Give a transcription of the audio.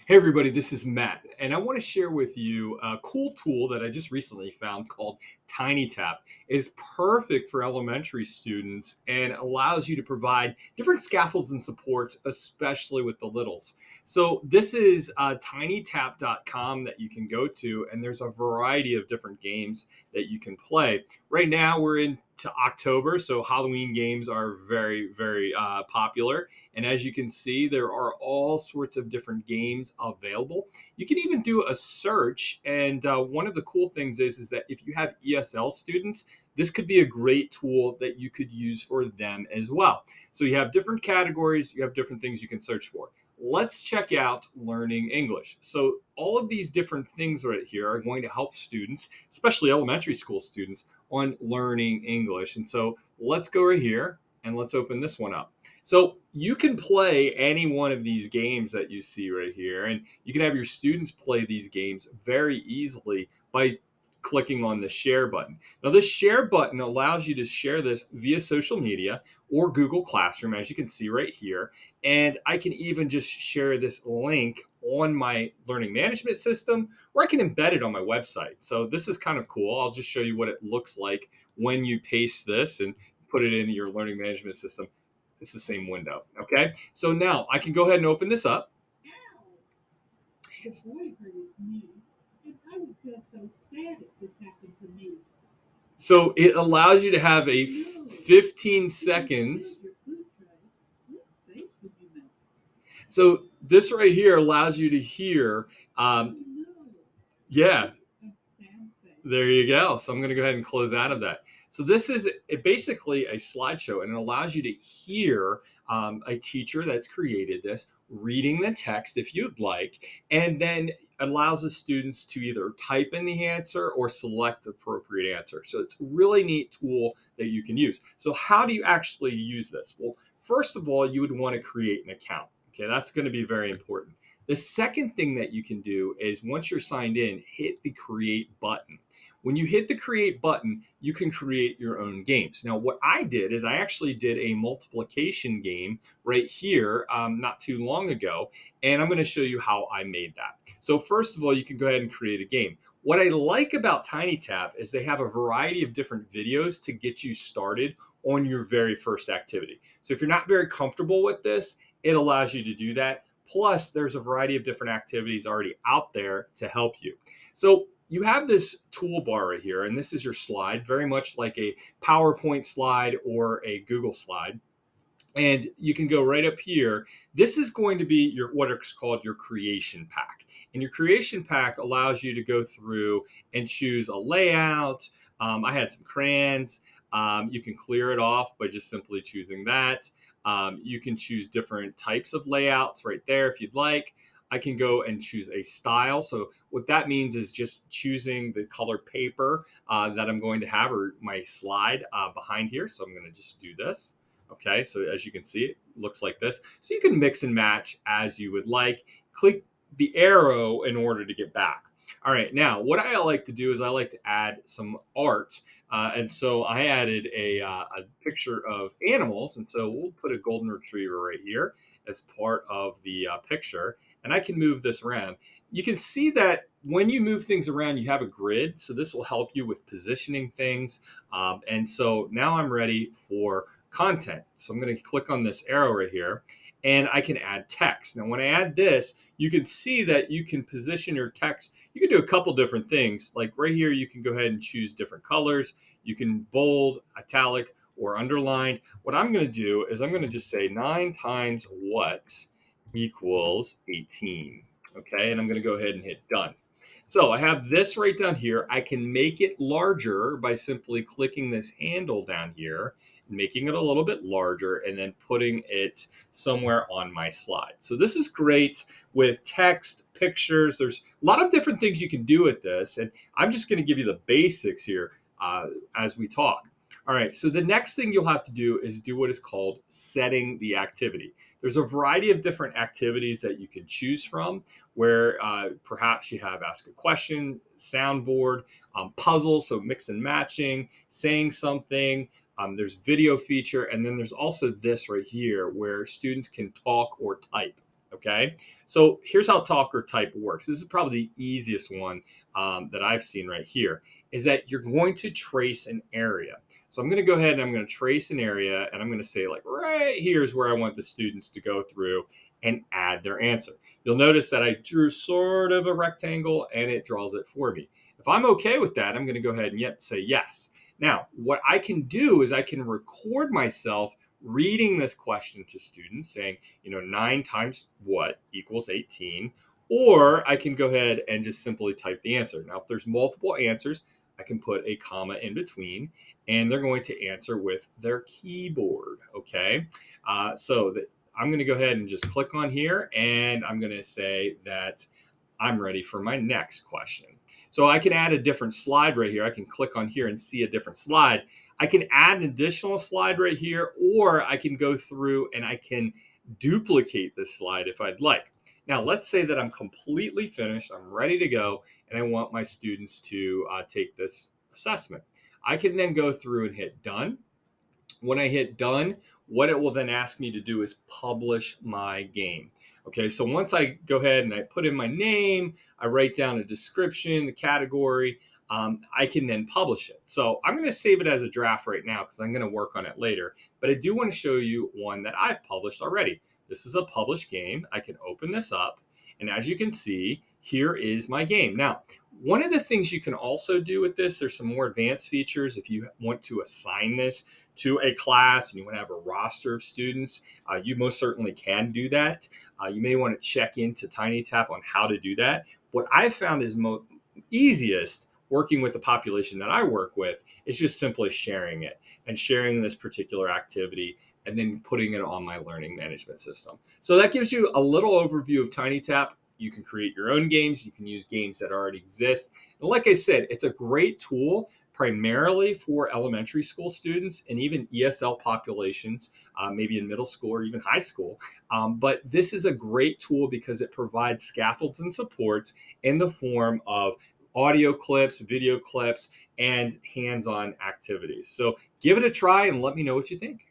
Hey everybody, this is Matt, and I want to share with you a cool tool that I just recently found called TinyTap. It's perfect for elementary students and allows you to provide different scaffolds and supports, especially with the littles. So this is tinytap.com that you can go to, and there's a variety of different games that you can play. Right now we're into October, so Halloween games are very popular. And as you can see, there are all sorts of different games available. You can even do a search. And one of the cool things is that if you have ESL students, this could be a great tool that you could use for them as well. So you have different categories, you have different things you can search for. Let's check out learning English. So all of these different things right here are going to help students, especially elementary school students, on learning English. And so let's go right here and let's open this one up. So you can play any one of these games that you see right here, and you can have your students play these games very easily by clicking on the share button. Now, this share button allows you to share this via social media or Google Classroom, as you can see right here. And I can even just share this link on my learning management system, or I can embed it on my website. So this is kind of cool. I'll just show you what it looks like when you paste this and put it in your learning management system. It's the same window. Okay. So now I can go ahead and open this up. The boy hurt his knee, and I would feel so sad if this happened to me. So it allows you to have a No, 15 if you seconds. spilled your food tray, what face would you make? So this right here allows you to hear. Oh Um, no, yeah, make a sad face. there you go. So I'm going to go ahead and close out of that. So this is basically a slideshow, and it allows you to hear a teacher that's created this reading the text if you'd like, and then allows the students to either type in the answer or select the appropriate answer. So it's a really neat tool that you can use. So how do you actually use this? Well, first of all, you would want to create an account. Okay, that's going to be very important. The second thing that you can do is once you're signed in, hit the create button. When you hit the create button, you can create your own games. Now, what I did is I actually did a multiplication game right here not too long ago, and I'm going to show you how I made that. So, first of all, you can go ahead and create a game. What I like about TinyTap is they have a variety of different videos to get you started on your very first activity. So, if you're not very comfortable with this, it allows you to do that. Plus, there's a variety of different activities already out there to help you. So, you have this toolbar right here, and this is your slide, very much like a PowerPoint slide or a Google slide. And you can go right up here. This is going to be your what is called your creation pack. And your creation pack allows you to go through and choose a layout. I had some crayons. You can clear it off by just simply choosing that. You can choose different types of layouts right there if you'd like. I can go and choose a style. So what that means is just choosing the color paper that I'm going to have or my slide behind here. So I'm going to just do this. Okay, so as you can see, it looks like this. So you can mix and match as you would like. Click the arrow in order to get back. All right, now what I like to do is I like to add some art. And so I added a picture of animals. And so we'll put a golden retriever right here as part of the picture. And I can move this around. You can see that when you move things around, you have a grid. So this will help you with positioning things. And so now I'm ready for content. So I'm going to click on this arrow right here and I can add text. Now, when I add this, you can see that you can position your text. You can do a couple different things. Like right here, you can go ahead and choose different colors. You can bold, italic, or underline. What I'm going to do is I'm going to just say 9 times what equals 18. Okay, and I'm going to go ahead and hit done. So I have this right down here. I can make it larger by simply clicking this handle down here, making it a little bit larger, and then putting it somewhere on my slide. So this is great with text, pictures. There's a lot of different things you can do with this, and I'm just going to give you the basics here as we talk. All right, so the next thing you'll have to do is do what is called setting the activity. There's a variety of different activities that you can choose from where perhaps you have ask a question, soundboard, puzzle, so mix and matching, saying something. There's video feature, and then there's also this right here where students can talk or type. Okay, so here's how talk or type works. This is probably the easiest one that I've seen right here, is that you're going to trace an area. So I'm going to go ahead and I'm going to trace an area, and I'm going to say, like, right here's where I want the students to go through and add their answer. You'll notice that I drew sort of a rectangle and it draws it for me. If I'm okay with that, I'm going to go ahead and say yes. Now, what I can do is I can record myself reading this question to students, saying, 9 times what equals 18? Or I can go ahead and just simply type the answer. Now, if there's multiple answers, I can put a comma in between, and they're going to answer with their keyboard. Okay, I'm going to go ahead and just click on here, and I'm going to say that I'm ready for my next question. So I can add a different slide right here. I can click on here and see a different slide. I can add an additional slide right here, or I can go through and I can duplicate this slide if I'd like. Now, let's say that I'm completely finished, I'm ready to go, and I want my students to take this assessment. I can then go through and hit done. When I hit done, what it will then ask me to do is publish my game. Okay, so once I go ahead and I put in my name, I write down a description, the category, I can then publish it. So I'm going to save it as a draft right now because I'm going to work on it later. But I do want to show you one that I've published already. This is a published game. I can open this up, and as you can see, here is my game. Now, one of the things you can also do with this, there's some more advanced features if you want to assign this to a class and you want to have a roster of students, you most certainly can do that. You may want to check into TinyTap on how to do that. What I've found is easiest working with the population that I work with is just simply sharing it and sharing this particular activity and then putting it on my learning management system. So that gives you a little overview of TinyTap. You can create your own games. You can use games that already exist. And like I said, it's a great tool primarily for elementary school students and even ESL populations, maybe in middle school or even high school. But this is a great tool because it provides scaffolds and supports in the form of audio clips, video clips, and hands-on activities. So give it a try and let me know what you think.